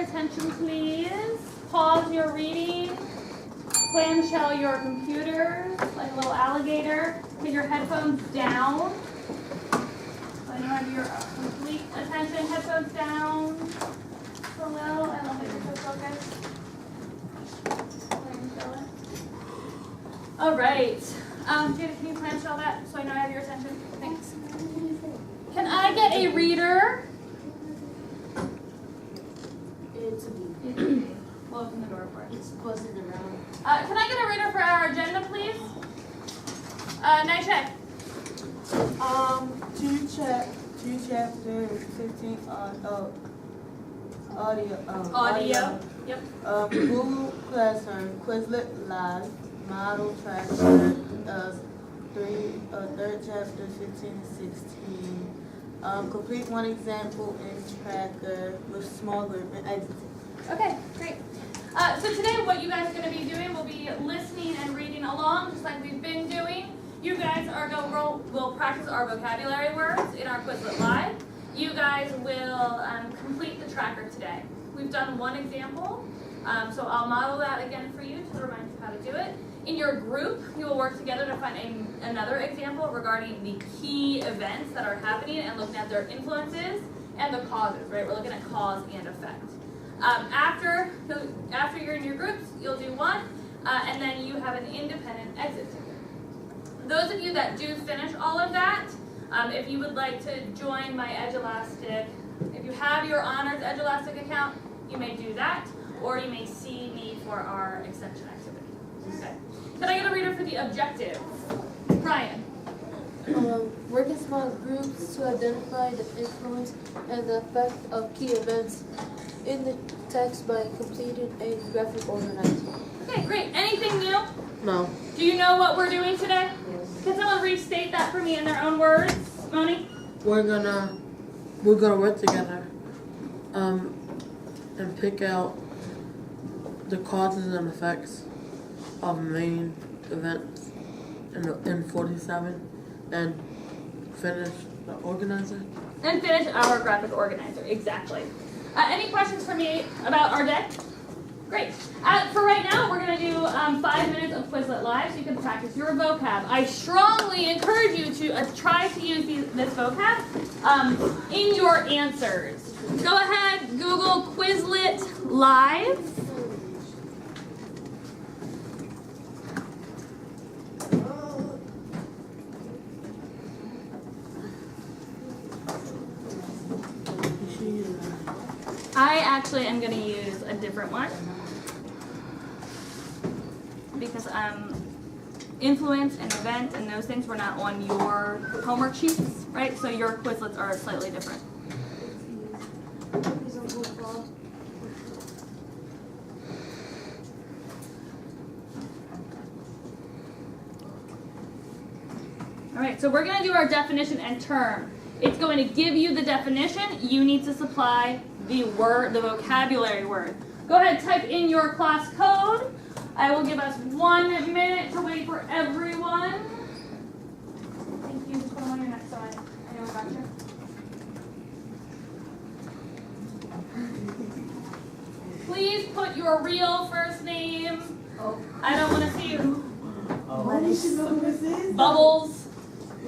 attention, please. Pause your reading. Clamshell your computers like a little alligator. Put your headphones down. So I know I have your complete attention. Headphones down. Hello, I love it. You're so focused. Clamshell it. All right. Judith, can you clamshell that so I know I have your attention? Thanks. Can I get a reader? We'll open the door for it. It's buzzing around. Can I get a reader for our agenda, please? Nigel. Two chapters, 15 Audio. Yep. Google Classroom, Quizlet Live, Model Tracker, third chapter, 15 and 16. Complete one example in Tracker with small group and exit. Okay, great. So today what you guys are going to be doing will be listening and reading along, just like we've been doing. You guys will practice our vocabulary words in our Quizlet Live. You guys will complete the tracker today. We've done one example, so I'll model that again for you to remind you how to do it. In your group, you will work together to find another example regarding the key events that are happening and looking at their influences and the causes, right? We're looking at cause and effect. After you're in your groups, you'll do one, and then you have an independent exit ticket. Those of you that do finish all of that, if you would like to join my EdgeElastic, if you have your honors EdgeElastic account, you may do that, or you may see me for our extension activity. Okay. Can I get a reader for the objective? Brian. Work in small groups to identify the influence and the effect of key events in the text by completing a graphic organizer. Okay, great. Anything new? No. Do you know what we're doing today? Can someone restate that for me in their own words? Moni? We're gonna work together and pick out the causes and effects of main events in 47 and finish the organizer. And finish our graphic organizer, exactly. Any questions for me about our day? Great. For right now, we're going to do 5 minutes of Quizlet Live so you can practice your vocab. I strongly encourage you to try to use this vocab in your answers. Go ahead, Google Quizlet Live. I actually am going to use a different one because influence and event and those things were not on your homework sheets, right? So your Quizlets are slightly different. All right, so we're going to do our definition and term. It's going to give you the definition. You need to supply the word, the vocabulary word. Go ahead, type in your class code. I will give us 1 minute to wait for everyone. Thank you. Put them on your next side. I know I got you. Please put your real first name. I don't want to see you. Bubbles.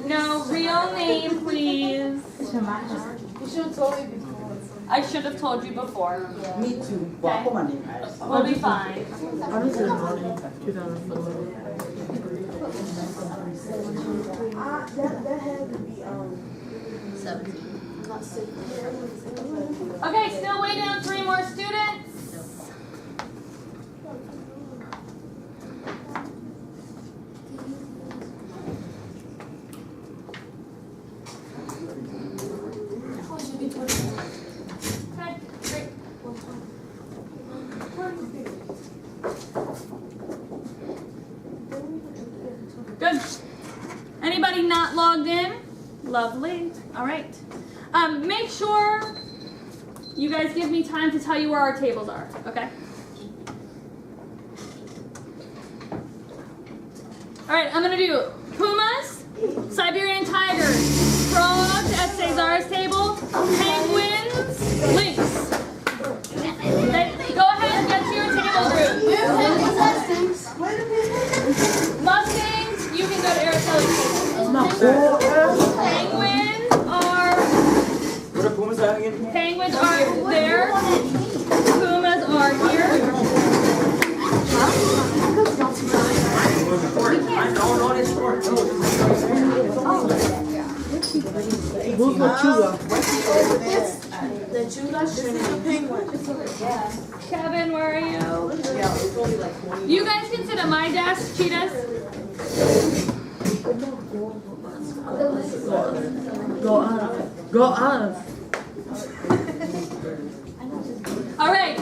No, real name, please. You should have told me before. I should have told you before. Yeah. Me too. Okay. We'll be fine. I was in Monday, 2004. That had to be 17. Not 6. Okay, still waiting on 3 more students. Okay, great. Good. Anybody not logged in? Lovely. All right. Make sure you guys give me time to tell you where our tables are, okay? All right, I'm gonna do pumas, Siberian tigers, frogs at Cesar's table, penguins, lynx. Penguins are there. Pumas are here. Who's the Chuga? The Chuga penguin. Kevin, where are you? You guys can sit at my desk, cheetahs. Go on. Go on. All right,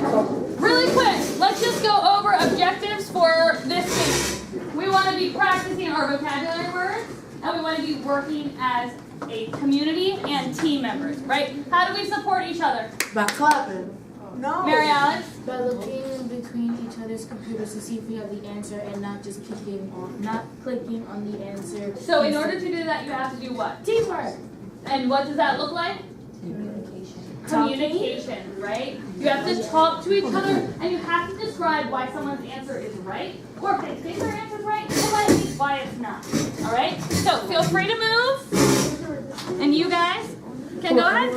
really quick, let's just go over objectives for this week. We want to be practicing our vocabulary words, and we want to be working as a community and team members, right? How do we support each other? By clapping. No. Mary Alex? By looking between each other's computers to see if we have the answer and not just clicking on the answer. So in order to do that, you have to do what? Teamwork. And what does that look like? Communication, right? You have to talk to each other, and you have to describe why someone's answer is right, or if they think their answer is right, tell me why it's not. All right? So feel free to move, and you guys can go ahead.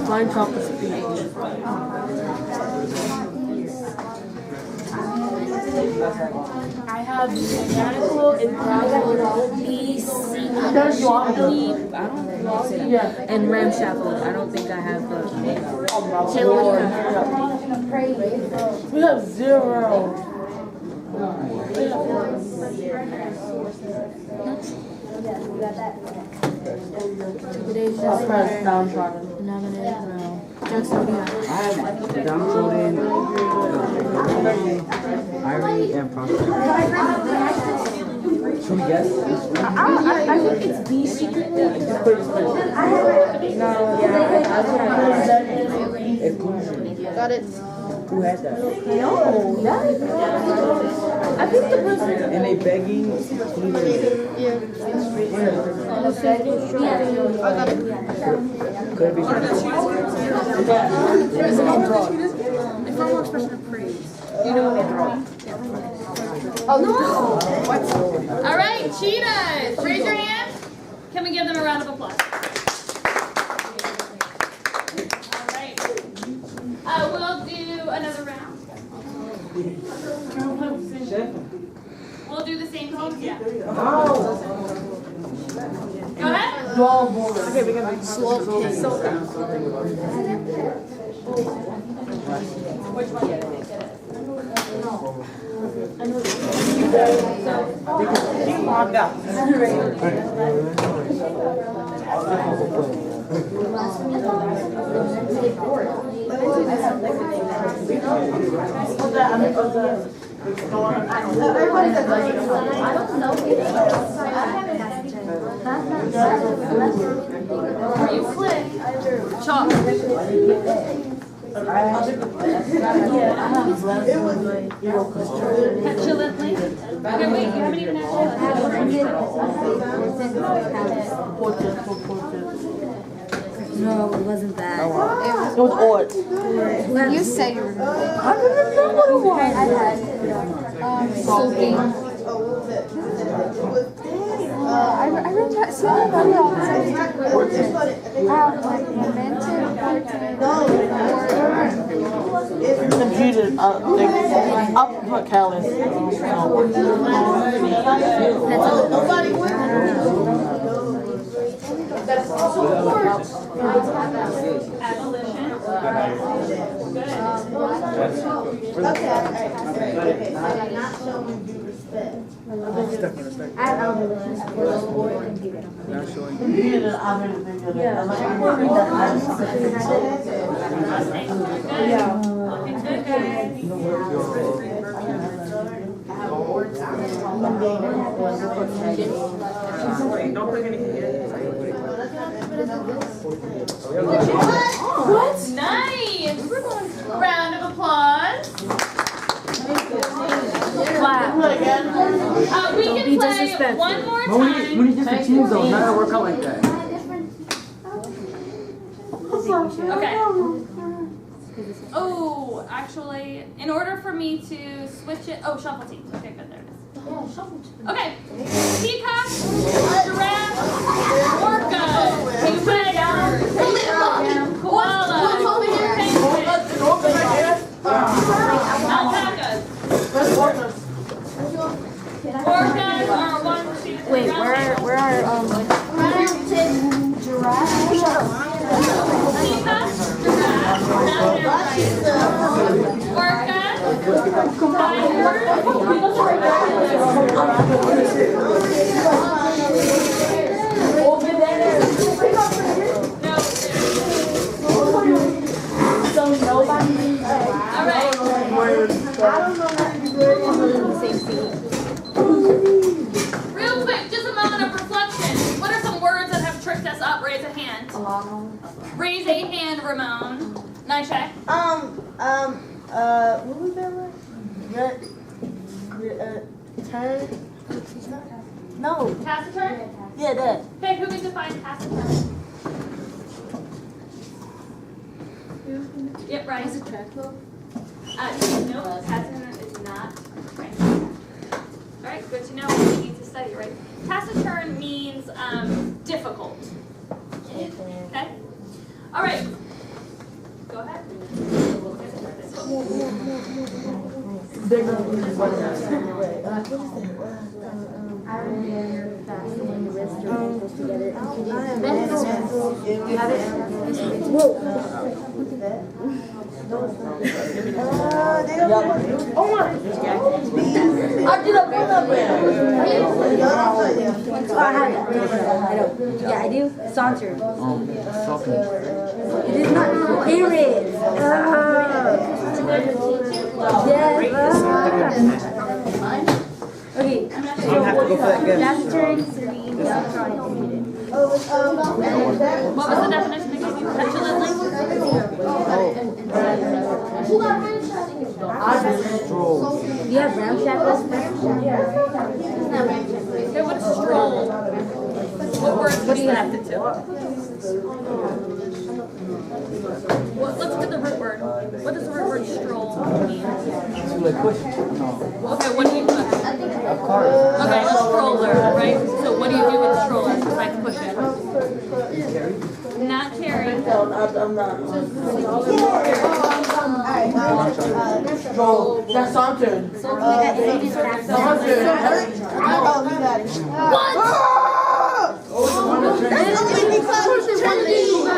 Line top of speed. I have mechanical and gravel, BC, And ramshackle. I don't think I have the. We have 0. Today's I just pressed downtrodden. Jackson, what do you have? I have downtrodden, irony, and prospect. Should we guess? I think it's B secret. Exclusion. Got it. Who has that? No, I think the person. And they begging exclusion. Yeah. Could be. The formal expression of praise. You know what Oh, no. All right, cheetahs, raise your hand. Can we give them a round of applause? All right. We'll do another round. We'll do the same teams, yeah. Go ahead. Okay, we got Slow pace. Which one do you think it is? Are you click? Chalk. Petulantly. Okay, wait, you haven't even had No, it wasn't that. It was odd. You said you were. I had soaking. I remember something about Computer, up for callus. abolition. Not showing. Computer, I'm in the Looking good, guys. Don't bring anything. What? Nice. Round of applause. Clap. We can be play disrespectful. one more When time. you just the team zone, not gonna work out like that. Okay. Oh, actually, in order for me to switch it, shuffle teams. Okay, good, there it is. Okay, Peacock Orcas are 1, 2, 3. Wait, where are Cheetah, giraffe, orca, real quick, just a moment of reflection. What are some words that have tripped us up? Raise a hand. Raise a hand, Ramon. Nishai. What was that word? Turn? No. Taciturn? Yeah, that. Okay, who can define taciturn? Yep, right. Is it track club? No, taciturn is not right. Alright, good to know what we need to study, right? Taciturn means difficult. Okay? Alright. Go ahead. I did a pull-up Yeah, I do. Saunter. Talking. It is not Iris. Yes. Okay. I'm gonna have to go for that again. That's turn 3. What was the definition they gave you? Petulantly? Stroll. Do you have brown shackles? Okay, what's stroll? What words what do you have to do? Let's look at the root word. What does the root word stroll mean? To like push. No. Okay, what do you put? A car. Okay, a stroller, right? So what do you do with a stroller besides push it? Not carry. I'm not. Stroll. That's Saunter. Saunter. Oh, you got it.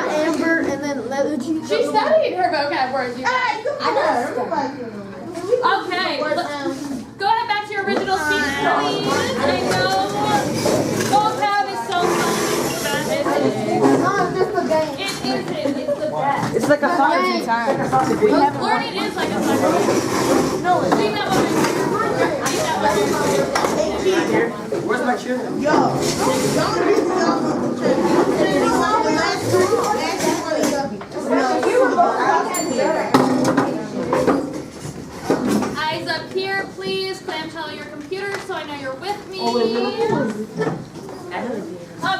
Amber and then leather jeans. She studied her vocab words. You guys. Okay, go ahead back to your original seat, please. I know vocab is so fun. It isn't. It's the best. It's like a science time. Learning is like a science. No, leave that one right here. Leave that one right here. Where's my chair? Eyes up here, please. Clamshell your computer so I know you're with me.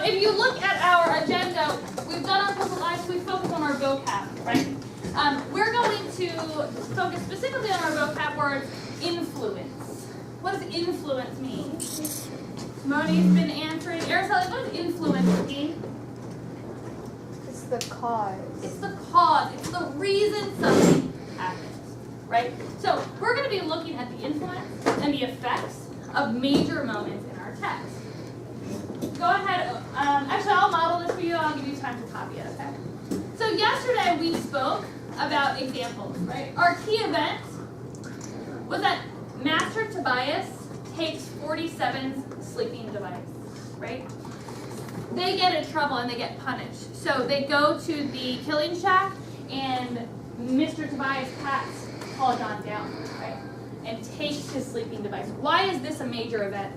If you look at our agenda, we've done our puzzle lives, we focus on our vocab, right? We're going to focus specifically on our vocab word influence. What does influence mean? Moni's been answering. Araceli, what does influence mean? It's the cause. It's the cause. It's the reason something happens, right? So we're going to be looking at the influence and the effects of major moments in our text. Go ahead. Actually, I'll model this for you. I'll give you time to copy it, okay? So yesterday we spoke about examples, right? Our key event was that Master Tobias takes 47's sleeping device, right? They get in trouble and they get punished. So they go to the killing shack and Mr. Tobias pats Paul John down, right? And takes his sleeping device. Why is this a major event?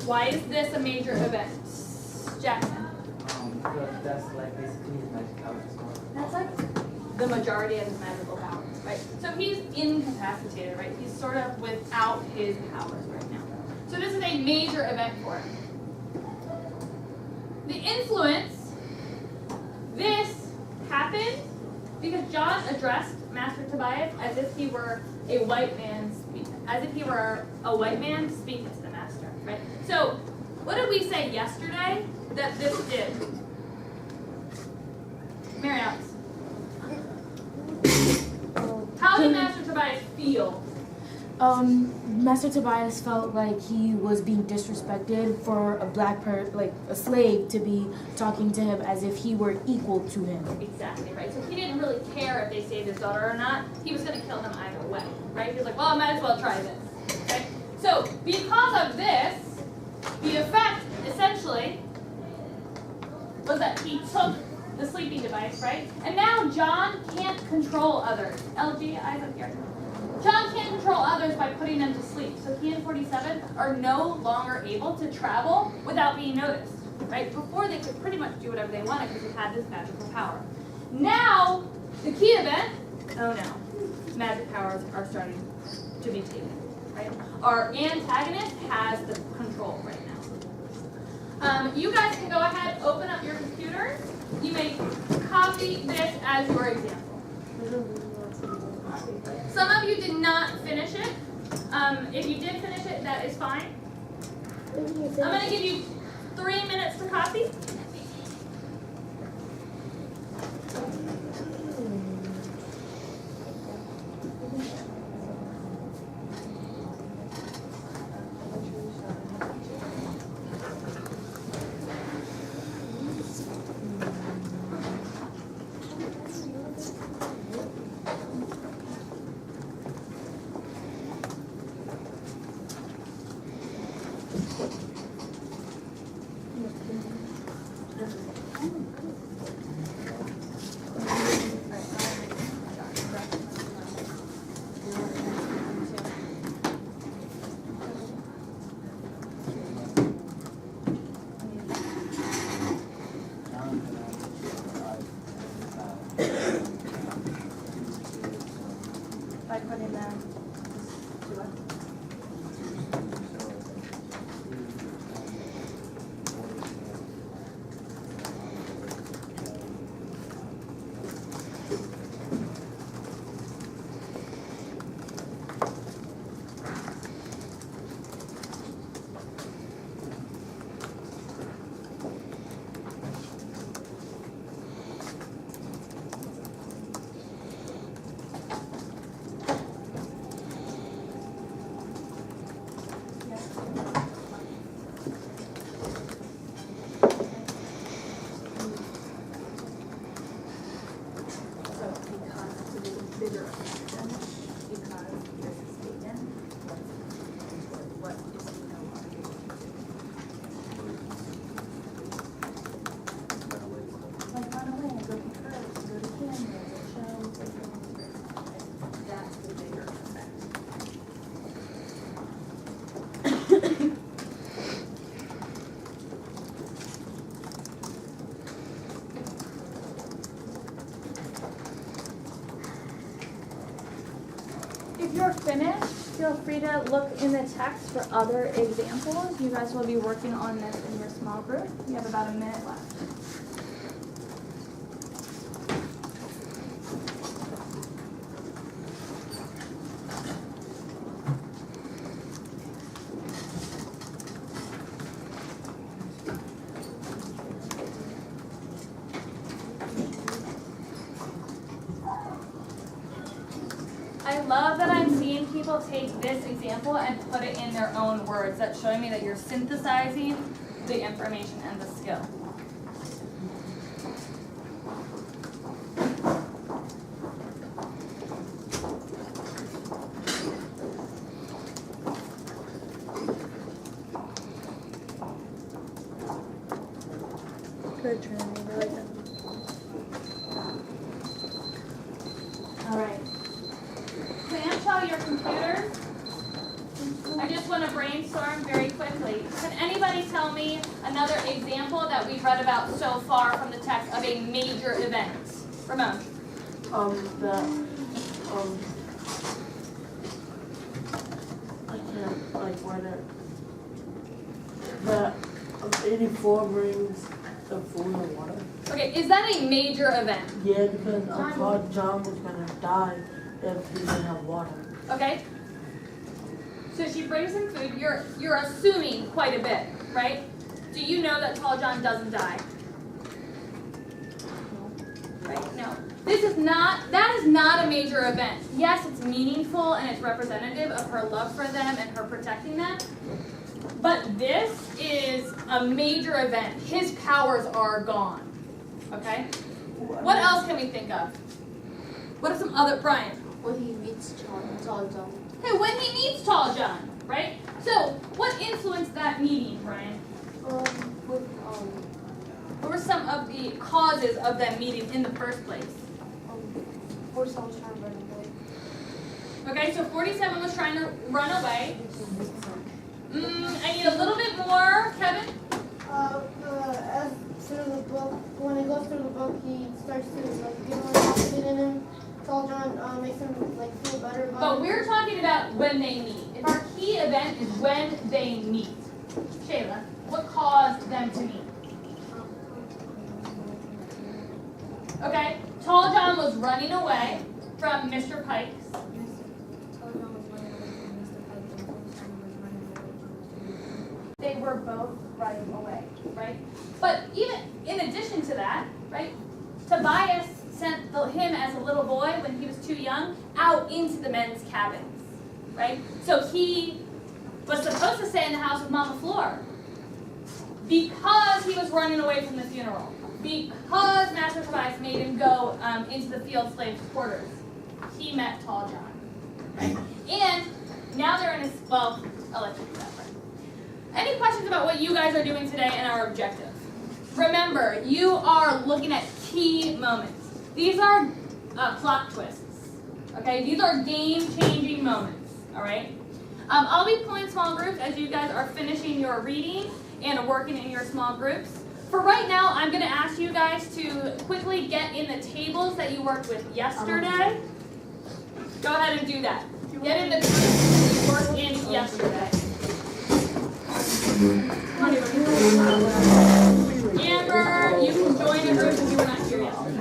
Why is this a major event? Jackson? That's like basically his magic powers. That's like the majority of his magical powers, right? So he's incapacitated, right? He's sort of without his powers right now. So this is a major event for him. The influence, this happened because John addressed Master Tobias as if he were a white man, speaking to the master, right? So what did we say yesterday that this did? Mary Alice. How did Master Tobias feel Master Tobias felt like he was being disrespected for a like a slave, to be talking to him as if he were equal to him. Exactly, right? So he didn't really care if they saved his daughter or not. He was going to kill them either way, right? He was like, well, I might as well try this, okay? So because of this, the effect, essentially, was that he took the sleeping device, right? And now John can't control others. LG, eyes up here. John can't control others by putting them to sleep. So he and 47 are no longer able to travel without being noticed, right? Before they could pretty much do whatever they wanted because they had this magical power. Now, the key event, oh no, magic powers are starting to be taken, right? Our antagonist has the control right now. You guys can go ahead, open up your computers. You may copy this as your example. Some of you did not finish it. If you did finish it, that is fine. I'm going to give you 3 minutes to copy. By putting them to it. If you're finished, feel free to look in the text for other examples. You guys will be working on this in your small group. You have about a minute left. I love that I'm seeing people take this example and put it in their own words. That's showing me that you're synthesizing the information and the skill. Good, Trinity. Really good. All right. Clamshell your computers. I just want to brainstorm very quickly. Can anybody tell me another example that we've read about so far from the text of a major event? Ramon. I can't, like, where the 84 brings the food and water. Okay, is that a major event? Yeah, because I thought John was gonna die if he didn't have water. Okay. So she brings him food. You're assuming quite a bit, right? Do you know that Tall John doesn't die? Right? No. that is not a major event. Yes, it's meaningful and it's representative of her love for them and her protecting them. But this is a major event. His powers are gone. Okay? What else can we think of? What are some other, Brian? When he meets Tall John. Okay, when he meets Tall John, right? So, what influenced that meeting, Brian? What were some of the causes of that meeting in the first place? 47 was trying to run away. Okay, so 47 was trying to run away. I need a little bit more, Kevin. As through the book, when he goes through the book, he starts to like get more confident in him. Tall John makes him like feel better about But it. we're talking about when they meet. If our key event is when they meet. Shayla, what caused them to meet? Okay, Tall John was running away from Mr. Pikes. They were both running away, right? But even in addition to that, right, Tobias sent him as a little boy when he was too young out into the men's cabins, right? So he was supposed to stay in the house with Mama Fleur because he was running away from the funeral, because Master Tobias made him go into the field slaves' quarters. He met Tall John, right? And now they're in his, well, I'll let you do that part. Any questions about what you guys are doing today and our objective? Remember, you are looking at key moments. These are plot twists, okay? These are game-changing moments, all right? I'll be pulling small groups as you guys are finishing your reading and working in your small groups. For right now, I'm going to ask you guys to quickly get in the tables that you worked with yesterday. Go ahead and do that. Get in the groups that you worked in yesterday. Amber, you can join a group if you were not here yesterday.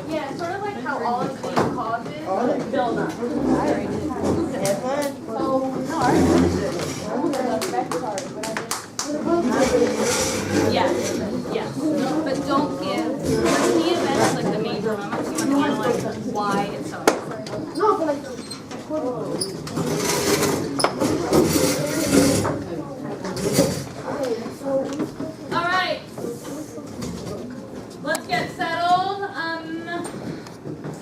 Yeah, sort of like how all of these causes build up. Yes. But don't give the events like the major moments. You want to analyze why it's so important. No, but like All right. Let's get settled.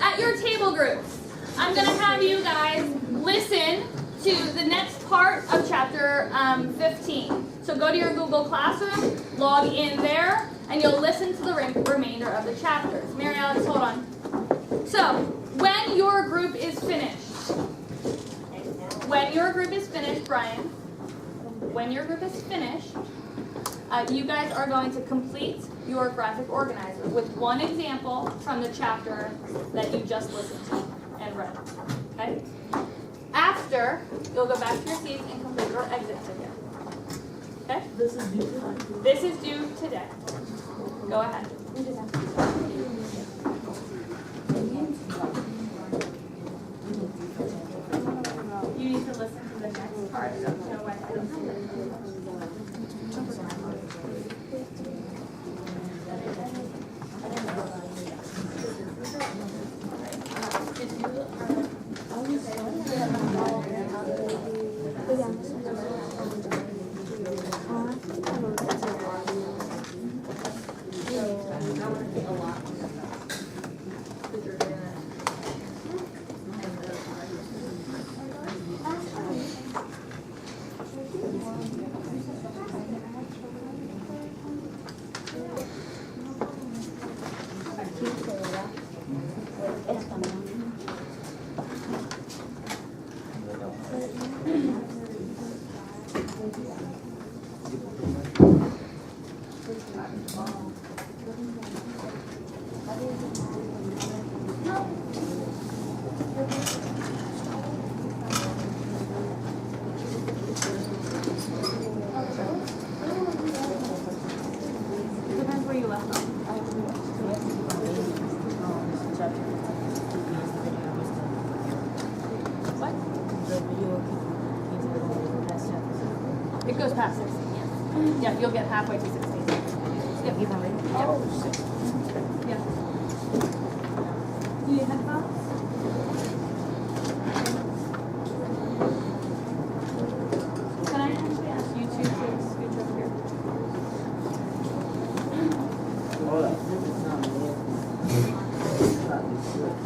At your table groups, I'm going to have you guys listen to the next part of chapter 15. So go to your Google Classroom, log in there, and you'll listen to the remainder of the chapters. Mary Alex, hold on. So, when your group is finished, Brian, when your group is finished, you guys are going to complete your graphic organizer with one example from the chapter that you just listened to and read. Okay? After, you'll go back to your seats and complete your exit ticket. Okay? This is due today. This is due today. Go ahead. You need to listen to the next part of Joe West. Depends where you left off. What? It goes past 16, yes. Yeah, you'll get halfway to 16. Yep. Evenly. Yeah. You need headphones? Can I actually ask you two to scooch over here? Hold up. It's not me. It's not this good.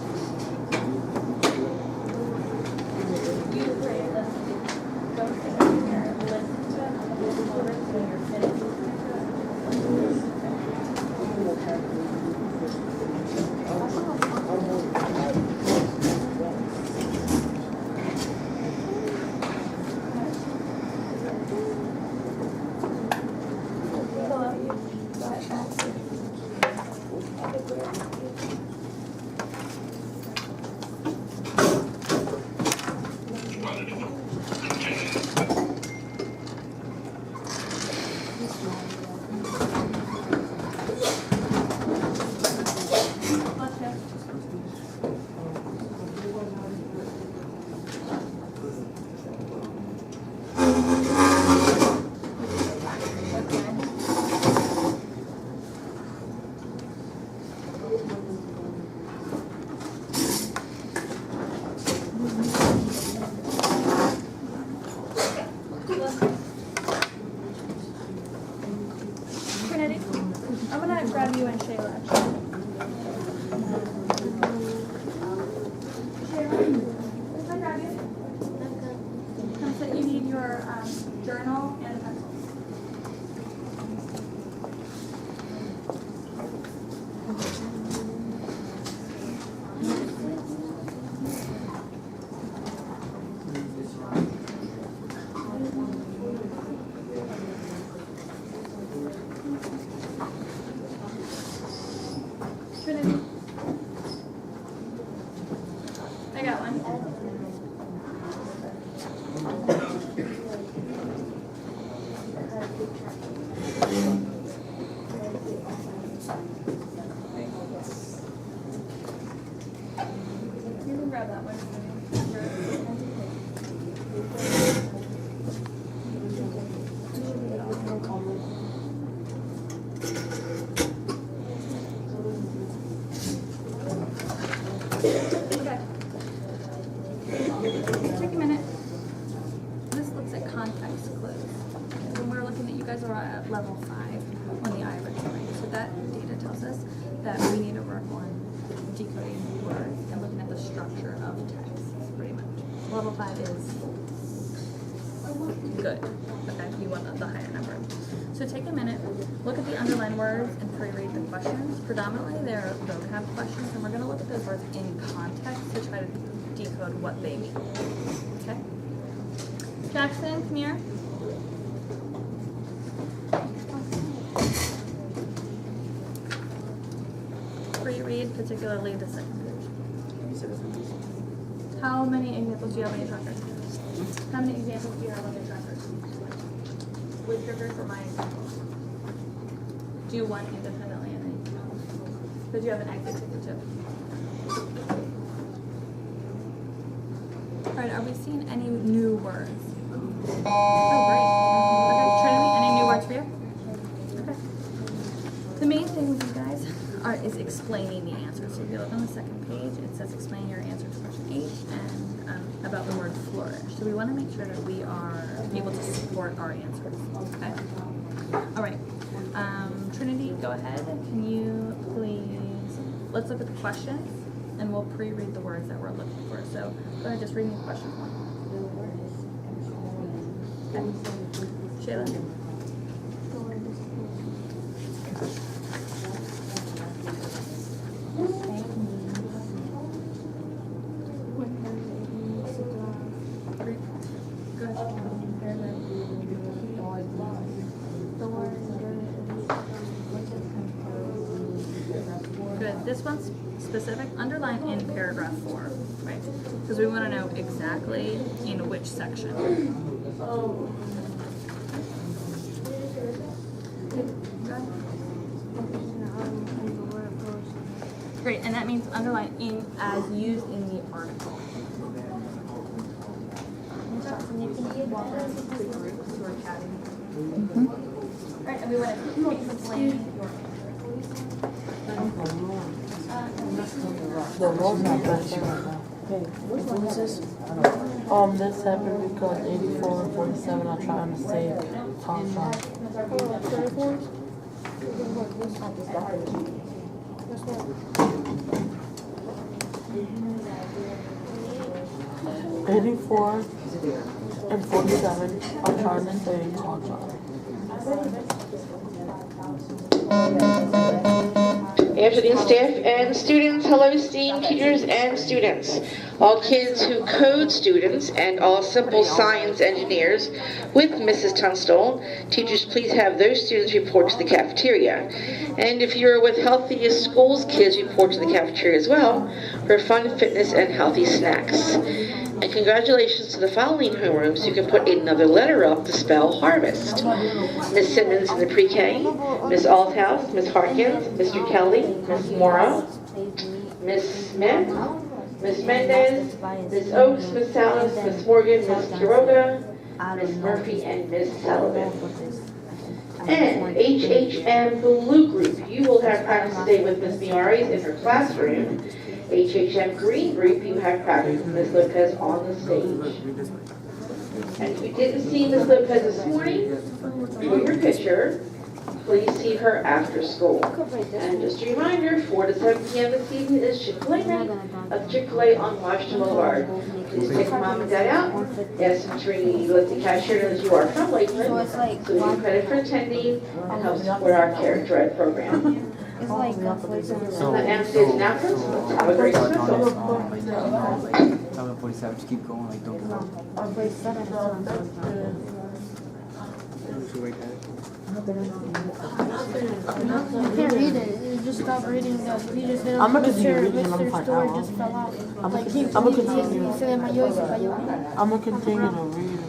You three, let's go sit here, listen to it, and then we'll over to your finished. Trinity, I'm gonna grab you and Shayla. Shayla, can I grab you? Come sit, you need your journal and a pencil. Trinity. I got one. You can grab that one. Okay. Take a minute. This looks at context clues. When we're looking at, you guys are at level 5 on the IRIS, right? So that data tells us that we need to work on decoding words and looking at the structure of text, pretty much. Level 5 is good. Okay, you want the higher number. So take a minute, look at the underlined words and pre-read the questions. Predominantly they're vocab questions, and we're going to look at those words in context to try to decode what they mean. Okay? Jackson, come here. Pre-read, particularly the second page. How many examples do you have on your tracker? How many examples do you have on your tracker? With triggers or my examples? Do one independently and then because you have an active ticker too. Alright, are we seeing any new words? Oh great. Okay, Trinity, any new words for you? Okay. The main thing with you guys is explaining the answer. So if you look on the second page, it says explain your answer to question 8 and about the word flourish. So we want to make sure that we are able to support our answers. Okay? Alright. Trinity, go ahead. Can you please, let's look at the questions and we'll pre-read the words that we're looking for. So go ahead, just read me question 1. Okay. Shayla? Good. This one's specific. Underline in paragraph 4, right? Because we want to know exactly in which section. Great, and that means underline in as used in the article. Jackson, you can walk around the groups who are chatting. Right, and we want to explain your The road's not bad right now. Hey, what is this? This happened because 84 and 47 are trying to save Tom John. Uniforms? 84 and 47 are trying to save Tom John. Afternoon, staff and students. Hello, esteemed teachers and students. All kids who code students and all simple science engineers with Mrs. Tunstall. Teachers, please have those students report to the cafeteria. And if you're with Healthiest Schools kids, report to the cafeteria as well for fun, fitness, and healthy snacks. And congratulations to the following homerooms who can put another letter up to spell harvest. Miss Simmons in the pre-K, Miss Althouse, Miss Harkins, Mr. Kelly, Miss Mora, Miss Smith, Miss Mendez, Miss Oaks, Miss Salas, Miss Morgan, Miss Quiroga, Miss Murphy, and Miss Sullivan. And HHM Blue Group, you will have practice today with Miss Miaris in her classroom. HHM Green Group, you have practice with Ms. Lopez on the stage. And if you didn't see Ms. Lopez this morning, for your picture, please see her after school. And just a reminder, 4 to 7 p.m. this evening is Chick-fil-A night of Chick-fil-A on Washington Boulevard. Please take mom and dad out. Ask them to let the cashier know that you are from Lakeland, so we get credit for attending and help support our Character Ed program. It's like And the downstairs announcements. Have a great dismissal. 47, just keep going, like don't give up. You can't read it. You just stop reading that. You just hit I'm on gonna continue Mr. reading and I'm Mr. gonna Store find just fell out. I'm Like gonna continue. se le mayó y se cayó. I'm gonna continue to read.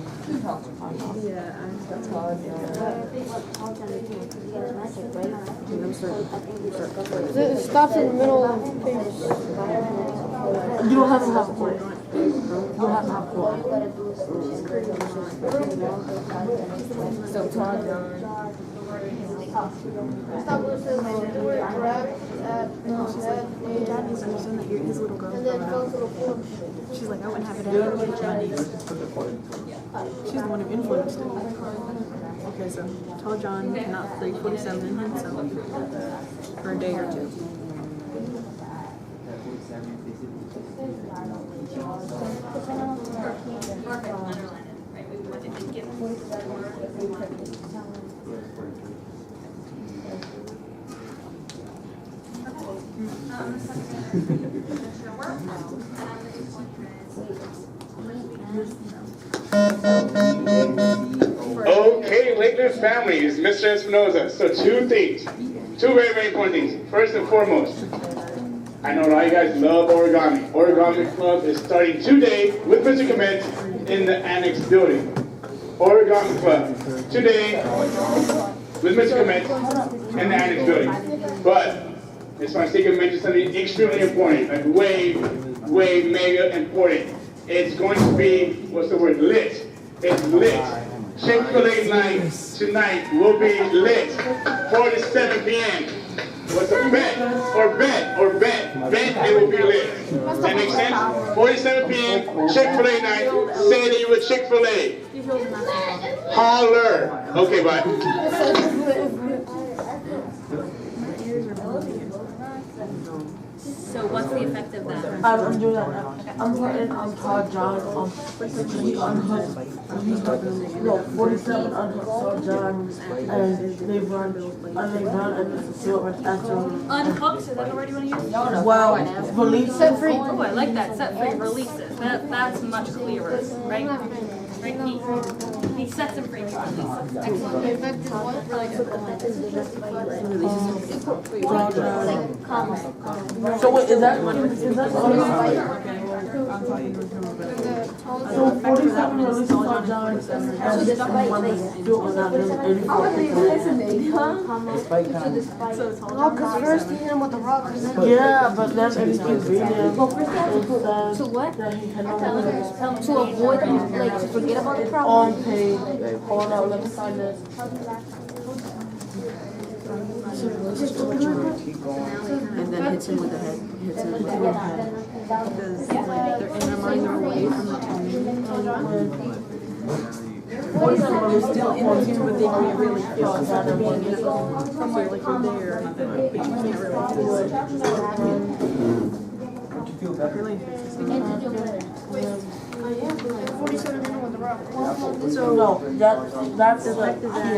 It stops in the middle of the page. You don't have to have one. You don't have to have one. So Todd, Stop where it says the word grab at His little girl. and then fell to the floor. She's like, I wouldn't have it anyway. She's the one who influenced it. Okay, so tell John not 47 in him, so for a day or two. Okay, Lakeland families, Mr. Espinoza. So two things, two very, very important things. First and foremost, I know a lot of you guys love origami. Origami Club is starting today with Mr. Comet in the annex building. Origami Club today with Mr. Comet in the annex building. But it's my secret to mention something extremely important, like way mega important. It's going to be, what's the word, lit. It's lit. Chick-fil-A night tonight will be lit. 4 to 7 p.m. What's a bet? Bet it will be lit. Does that make sense? 4 to 7 p.m. Chick-fil-A night. Say that you were Chick-fil-A. Holler. Okay, bye. So what's the effect of that? I'm doing that now. I'm putting Todd John on 47 on Todd John, and they run and it's silver after. Unhooked, is that the word you want to use? Well, release set free. Oh, I like that. Set free releases. That's much clearer, right? Right. He sets them free. Excellent. The effect is what? So wait, is that the other? So 47 releases Todd John, and this one do it without them 84. Oh, because first he hit him with the rock. And then Yeah, but then if you keep reading, it says To what? that he had no To avoid, like, to forget about the problem? on page, hold on, let me find this. And then hits him with the head. Hits him with the head. Because like they're in their mind, they're away from the tone. They're still in the tune, but they can't really feel because they're being in it from where like you're there, but you can't really feel it. Really? So no, that's The the effect is that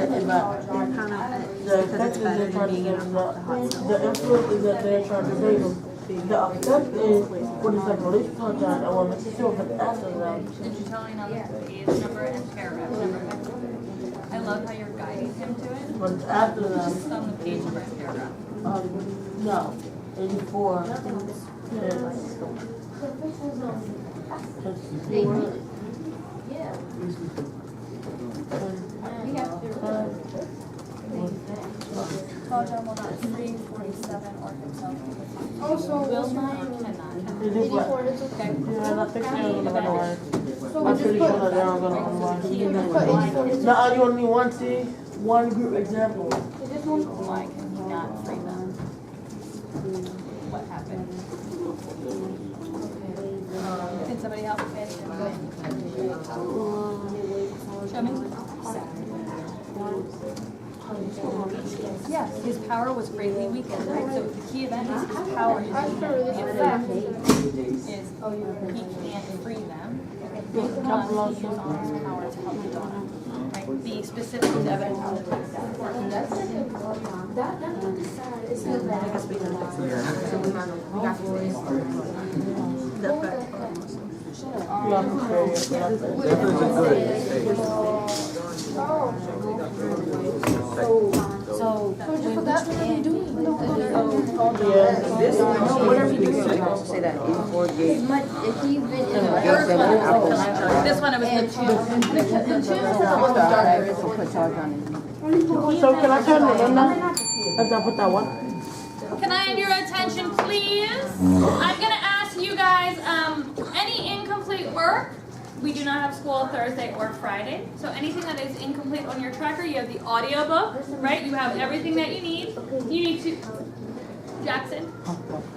and that they're kind of, the effect is they're trying to get the influence is that they're trying to bring them. The effect is what is the release content and what makes it feel but after them. Did you tell him the page number and paragraph number? I love how you're guiding him to it. But it's after them. Just on the page number and paragraph. No, 84. Tall John will not free 47 or himself. Also, Will not or cannot. 84, it's okay. Yeah, I think they're gonna unwind. So I'm we just pretty put, sure that they're all gonna unwind. put 84. Now, you only want to see one group example. Is this one? Why can he not free them? What happened? Can somebody help me? Show me. Yes, his power was greatly weakened, right? So the key event is his power is weakened. The effect is he can't free them. Because he uses all his power to help the donor. Right? Be specific to evidence on the text. I guess we can fix it. So we got the effect. So just put that. what are we doing? This one, what are we doing? I also say that in 4 games. This one, it was the two. So can I turn it in now? After I put that one? Can I have your attention, please? I'm gonna ask you guys, any incomplete work? We do not have school Thursday or Friday. So anything that is incomplete on your tracker, you have the audio book, right? You have everything that you need. You need to, Jackson,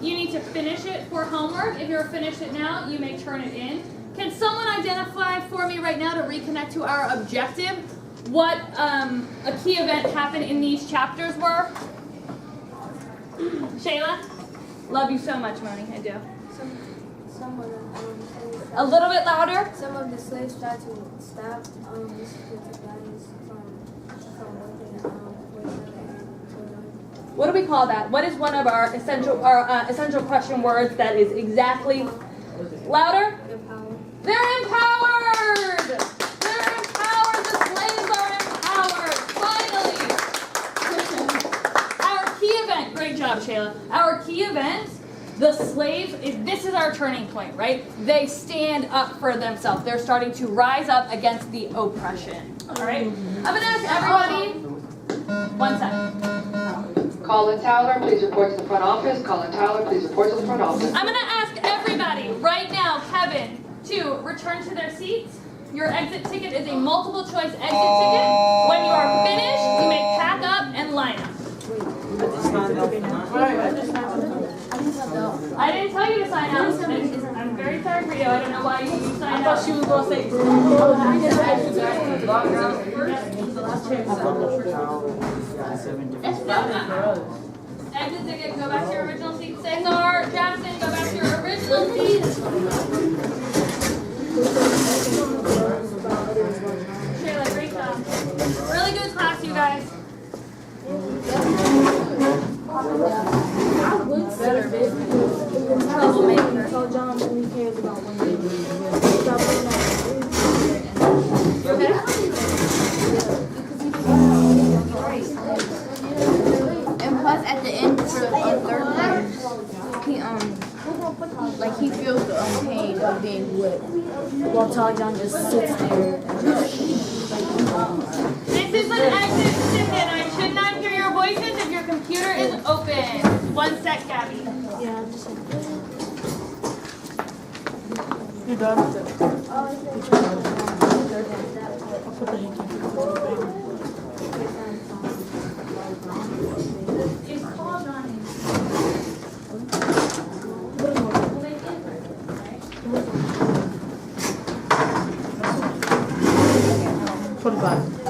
you need to finish it for homework. If you're finished it now, you may turn it in. Can someone identify for me right now to reconnect to our objective what a key event happened in these chapters were? Shayla? Love you so much, Moni. I do. A little bit louder. Some of the slaves tried to stop these guys from working What do we call that? What is one of our essential question words that is exactly louder? empowered. They're empowered. They're empowered. The slaves are empowered. Finally. Our key event. Great job, Shayla. Our key event. The slaves, this is our turning point, right? They stand up for themselves. They're starting to rise up against the oppression. All right? I'm going to ask everybody, 1 second. Colin Towler, please report to the front office. Colin Towler, please report to the front office. I'm going to ask everybody right now, Kevin, to return to their seats. Your exit ticket is a multiple choice exit ticket. When you are finished, you may pack up and line up. I didn't tell you to sign up. I'm very sorry for you. I don't know why you signed up. I thought she was going to say exit ticket, go back to your original seat. Cesar, Jackson, go back to your original seats. Shayla, great job. Really good class, you guys. I would say troublemaker. So John only cares about one thing. Okay? And plus, at the end for the third letter, he feels the pain of being whipped. While Tall John just sits there. This is an exit ticket. I should not hear your voices if your computer is open. 1 sec, Gabby. Yeah, I'm just You done? 25.